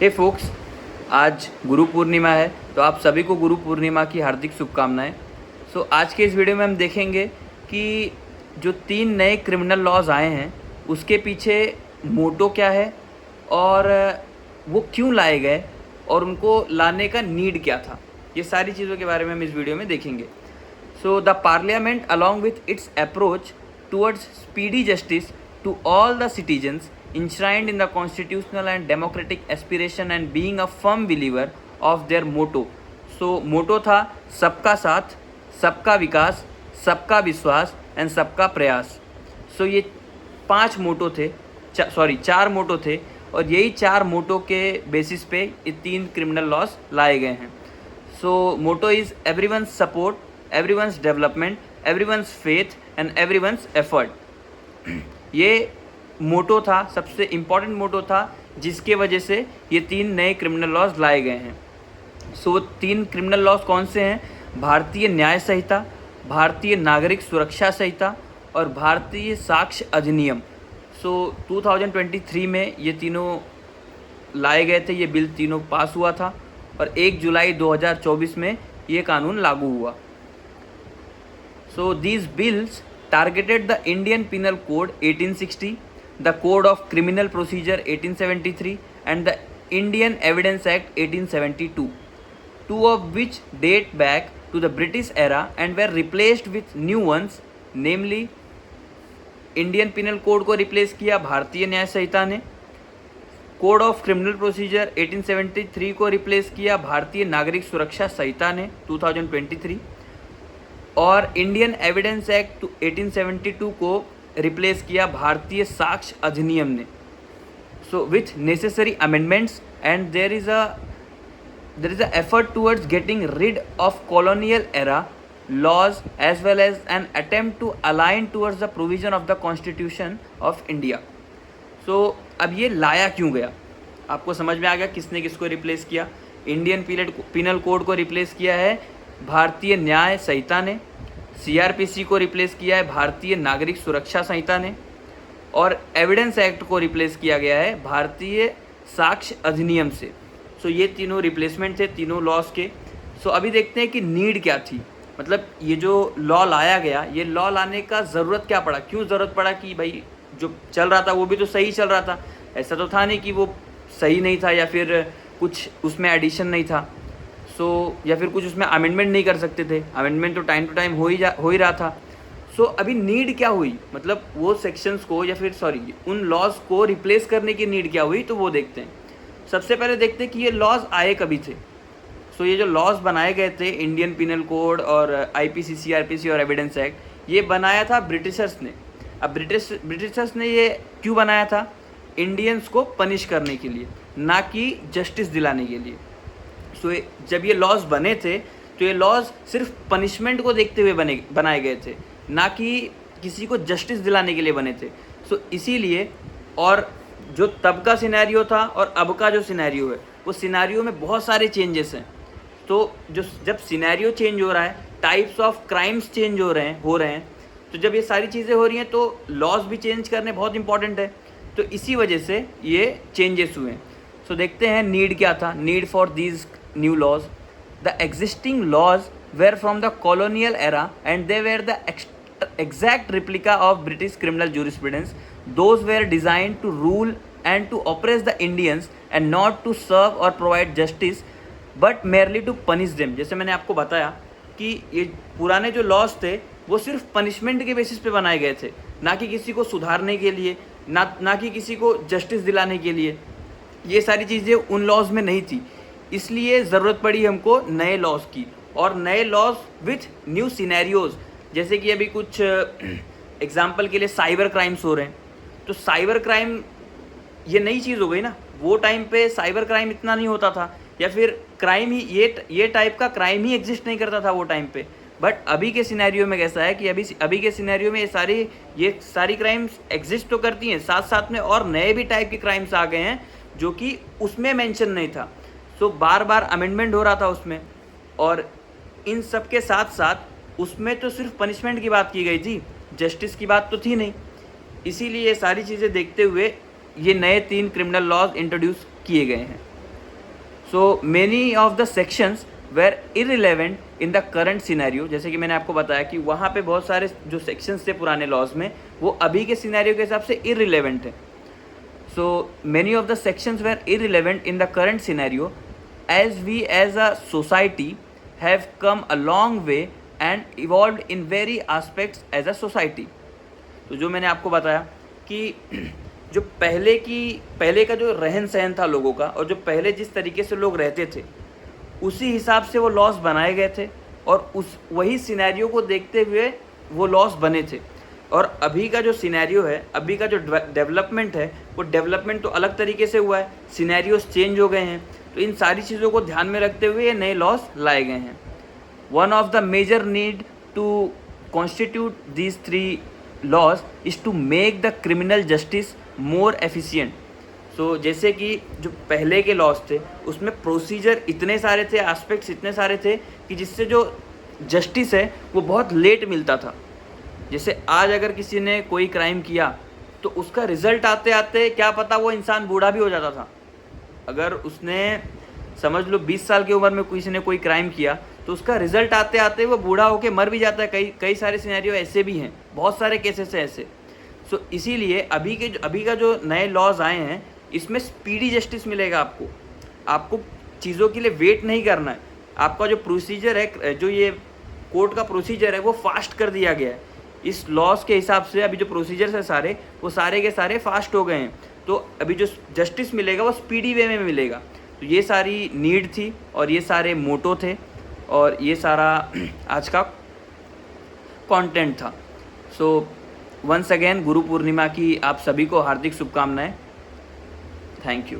हे focus, आज गुरु पूर्णिमा है, तो आप सभी को गुरु पूर्णिमा की हार्दिक शुभकामनाएं। आज के इस वीडियो में हम देखेंगे कि जो 3 नए क्रिमिनल लॉज आए हैं उसके पीछे मोटो क्या है और वो क्यों लाए गए और उनको लाने का नीड क्या था। ये सारी चीज़ों के बारे में हम इस वीडियो में देखेंगे। The parliament along with its approach towards speedy justice to all the citizens enshrined in the constitutional and democratic aspiration and being a firm believer of their motto. मोटो था सबका साथ, सबका विकास, सबका विश्वास एंड सबका प्रयास। ये 5 मोटो थे, 4 मोटो थे और यही 4 मोटो के बेसिस पे ये 3 क्रिमिनल लॉस लाए गए हैं। Motto is everyone's support, everyone's development, everyone's faith and everyone's effort. ये मोटो था, सबसे इम्पॉर्टेंट मोटो था जिसके वजह से ये 3 नए क्रिमिनल लॉज लाए गए हैं। वो 3 क्रिमिनल लॉज कौन से हैं? भारतीय न्याय संहिता, भारतीय नागरिक सुरक्षा संहिता और भारतीय साक्ष्य अधिनियम। 2023 में ये तीनों लाए गए थे, ये बिल तीनों पास हुआ था और 1 जुलाई 2024 में ये कानून लागू हुआ। These bills targeted the Indian Penal Code 1860, the Code of Criminal Procedure 1873 and the Indian Evidence Act 1872, two of which date back to the British era and were replaced with new ones, namely Indian Penal Code को replace किया भारतीय न्याय संहिता ने, code of criminal procedure 1873 को replace किया भारतीय नागरिक सुरक्षा संहिता ने 2023 और इंडियन एविडेंस एक्ट 1872 को रिप्लेस किया भारतीय साक्ष्य अधिनियम ने। With necessary amendments and there is a effort towards getting rid of colonial era laws as well as an attempt to align towards the provision of the constitution of India. अब ये लाया क्यों गया? आपको समझ में आ गया किसने किसको रिप्लेस किया। इंडियन पिनल कोड को रिप्लेस किया है भारतीय न्याय संहिता ने, सीआरपीसी को रिप्लेस किया है भारतीय नागरिक सुरक्षा संहिता ने और एविडेंस एक्ट को रिप्लेस किया गया है भारतीय साक्ष्य अधिनियम से। ये तीनों रिप्लेसमेंट थे तीनों लॉज के। अभी देखते हैं कि नीड क्या थी, मतलब ये जो लॉ लाया गया, ये लॉ लाने का ज़रूरत क्या पड़ा, क्यों ज़रूरत पड़ा कि भाई जो चल रहा था वो भी तो सही चल रहा था, ऐसा तो था नहीं कि वो सही नहीं था या फिर कुछ उसमें एडिशन नहीं था। या फिर कुछ उसमें अमेंडमेंट नहीं कर सकते थे, अमेंडमेंट तो टाइम टू टाइम हो ही रहा था। अभी नीड क्या हुई, मतलब वो सेक्शंस को या फिर उन लॉज को रिप्लेस करने की नीड क्या हुई, तो वो देखते हैं। सबसे पहले देखते हैं कि ये लॉज आए कभी थे। ये जो लॉज बनाए गए थे इंडियन पिनल कोड और आईपीसी, सीआरपीसी और एविडेंस एक्ट, ये बनाया था ब्रिटिशर्स ने। अब ब्रिटिशर्स ने ये क्यों बनाया था? इंडियंस को पनिश करने के लिए, ना कि जस्टिस दिलाने के लिए। जब ये लॉज बने थे तो ये लॉज सिर्फ पनिशमेंट को देखते हुए बनाए गए थे, ना कि किसी को जस्टिस दिलाने के लिए बने थे। इसीलिए, और जो तब का सिनेरियो था और अब का जो सिनेरियो है, वो सिनेरियो में बहुत सारे चेंजेस हैं। जब सिनेरियो चेंज हो रहा है, टाइप्स ऑफ क्राइम्स चेंज हो रहे हैं, तो जब ये सारी चीज़ें हो रही हैं तो लॉज भी चेंज करने बहुत इंपॉर्टेंट है। तो इसी वजह से ये चेंजेस हुए हैं। देखते हैं नीड क्या था। Need for these new laws. The existing laws were from the colonial era and they were the exact replica of British criminal jurisprudence. Those were designed to rule and to oppress the Indians and not to serve or provide justice but merely to punish them. जैसे मैंने आपको बताया कि ये पुराने जो laws थे वो सिर्फ पनिशमेंट के बेसिस पे बनाए गए थे, ना कि किसी को सुधारने के लिए, ना कि किसी को जस्टिस दिलाने के लिए। ये सारी चीज़ें उन लॉज में नहीं थी, इसलिए ज़रूरत पड़ी हमको नए लॉज की, और नए लॉज विथ न्यू सिनेरियोज़। जैसे कि अभी कुछ एग्जांपल के लिए साइबर क्राइम्स हो रहे हैं, तो साइबर क्राइम ये नई चीज़ हो गई ना। वो टाइम पे साइबर क्राइम इतना नहीं होता था, या फिर क्राइम ही ये टाइप का क्राइम ही एग्जिस्ट नहीं करता था वो टाइम पे। बट अभी के सिनेरियो में कैसा है कि अभी के सिनेरियो में ये सारी क्राइम्स एग्जिस्ट तो करती हैं, साथ साथ में और नए भी टाइप के क्राइम्स आ गए हैं जो कि उसमें मेंशन नहीं था। बार बार अमेंडमेंट हो रहा था उसमें, और इन सब के साथ साथ उसमें तो सिर्फ पनिशमेंट की बात की गई थी, जस्टिस की बात तो थी नहीं। इसीलिए ये सारी चीज़ें देखते हुए ये नए 3 क्रिमिनल लॉज इंट्रोड्यूस किए गए हैं। So many of the sections were irrelevant in the current scenario, जैसे कि मैंने आपको बताया कि वहाँ पे बहुत सारे जो सेक्शंस थे पुराने लॉज में वो अभी के सिनेरियो के हिसाब से इररिलेवेंट है. So many of the sections were irrelevant in the current scenario as we as a society have come a long way and evolved in very aspects as a society. तो जो मैंने आपको बताया कि जो पहले का जो रहन सहन था लोगों का और जो पहले जिस तरीके से लोग रहते थे उसी हिसाब से वो लॉस बनाए गए थे और उस वही सिनेरियो को देखते हुए वो लॉस बने थे. और अभी का जो सिनेरियो है, अभी का जो डेवलपमेंट है, वो डेवलपमेंट तो अलग तरीके से हुआ है, सिनेरियोस चेंज हो गए हैं. तो इन सारी चीज़ों को ध्यान में रखते हुए ये नए लॉस लाए गए हैं. One of the major need to constitute these 3 laws is to make the criminal justice more efficient. So जैसे कि जो पहले के लॉज थे उसमें प्रोसीजर इतने सारे थे, एस्पेक्ट्स इतने सारे थे कि जिससे जो जस्टिस है वो बहुत लेट मिलता था. जैसे आज अगर किसी ने कोई क्राइम किया तो उसका रिजल्ट आते आते क्या पता वो इंसान बूढ़ा भी हो जाता था. अगर उसने समझ लो 20 साल की उम्र में किसी ने कोई क्राइम किया तो उसका रिजल्ट आते आते वो बूढ़ा होके मर भी जाता है. कई सारे सिनेरियो ऐसे भी हैं, बहुत सारे केसेस हैं ऐसे. सो इसीलिए अभी का जो नए लॉज आए हैं इसमें स्पीडी जस्टिस मिलेगा. आपको चीज़ों के लिए वेट नहीं करना है. आपका जो प्रोसीजर है, जो ये कोर्ट का प्रोसीजर है वो फास्ट कर दिया गया है. इस लॉस के हिसाब से अभी जो प्रोसीजर्स है सारे वो सारे के सारे फास्ट हो गए हैं. तो अभी जो जस्टिस मिलेगा वो स्पीडी वे में मिलेगा. तो ये सारी नीड थी और ये सारे मोटो थे और ये सारा आज का कंटेंट था. So once again Guru Purnima की आप सभी को हार्दिक शुभकामनाएं. Thank you.